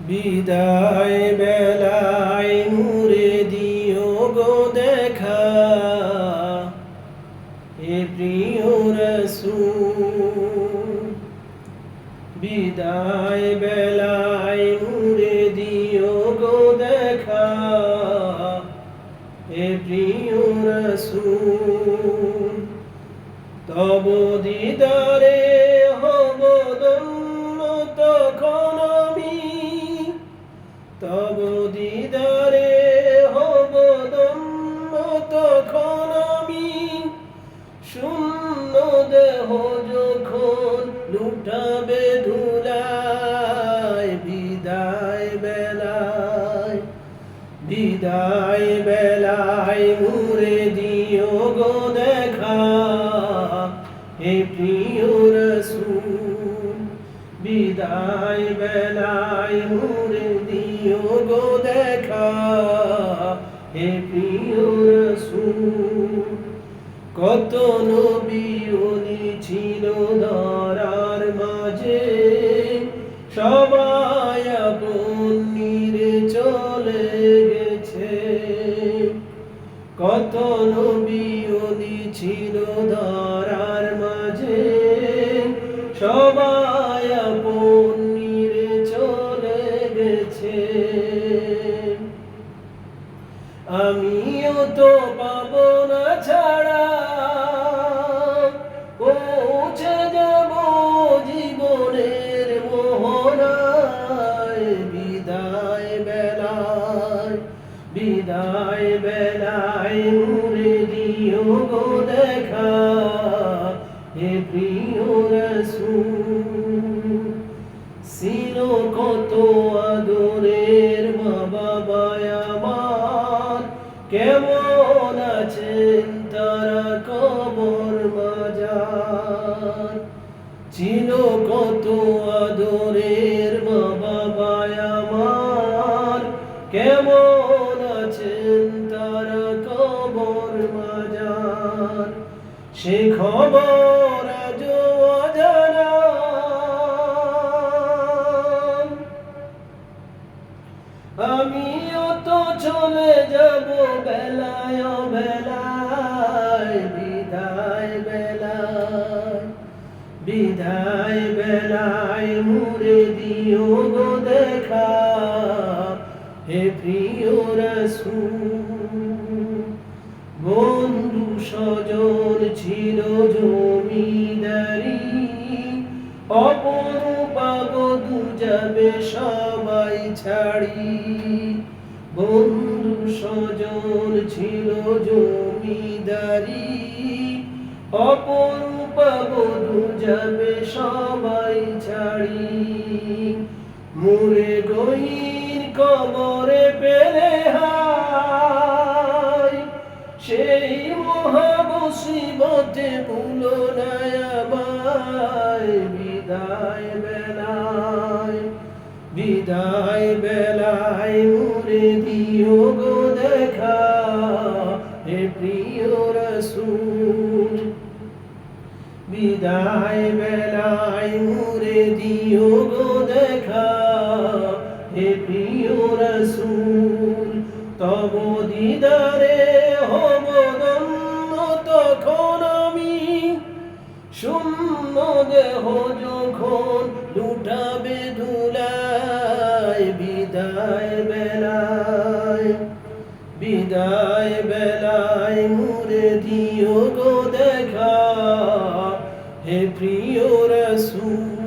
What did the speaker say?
বিদায় বেলায় নূরে দিও গো দেখা, হে প্রিয় রাসূল। বিদায় বেলায় নূরে দিও গো দেখা, হে প্রিয় রাসূল। তব দিদারে হব ধন্য তখন আমি, তব দিদারে হব ধন্য তখন আমি। শূন্য দেহ যখন লুটাবে ধুলায়, বিদায় বেলায়, বিদায় বেলায় নূরে দিও গো দেখা, হে প্রিয় রাসূল। বিদায় বেলায় নূরে দিও গো দেখা, হে প্রিয় রাসূল। কত নবী ওলি ছিল ধরার মাঝে, সবাই আপন নিরে চলে গেছে। কত নবী ওলি ছিল ধরার মাঝে, সবাই আপন নিরে চলে গেছে। আমিও তো পাবো না ছাড়া, পৌঁছে যাব জীবনের মোহনায়। বিদায় বেলায়, বিদায় বেলায় নূরে দিও গো দেখা, হে প্রিয় রাসূল। ছিল কত আদরের মা বাবায় আমার, কেমন আছেন তারা কবর মাজার। ছিল কত আদরের মা বাবায় আমার, কেমন আছেন তারা কবর মাজার। সে খবর আজও অজানা, আমিও তো চলে যাব বেলায় বেলায়। বিদায় বেলায়, বিদায় বেলায় নূরে দিও গো দেখা, হে প্রিয় রাসূল। বন্ধু স্বজন ছিল জমিদারি, অপরূপা বধূ যাবে সবাই ছাড়ি। বন্ধু স্বজন ছিল জমিদারি, অপরূপা বধূ যাবে সবাই ছাড়ি। মুরে গহীন কবরে পেলে হায়, সেই মহা মুসিবতে ভুলো না আমায়। বিদায় বেলায়, বিদায় বেলায় নূরে দিও গো দেখা, হে প্রিয় রাসূল। বিদায় বেলায় নূরে দিও গো দেখা, হে প্রিয় রাসূল। তব দিদারে হব ধন্য তখন আমি, শূন্য দেহ যখন লুটাবে ধুলায়। বিদায় বেলায়, বিদায় বেলায় নূরে দিও গো দেখা, হে প্রিয় রাসূল।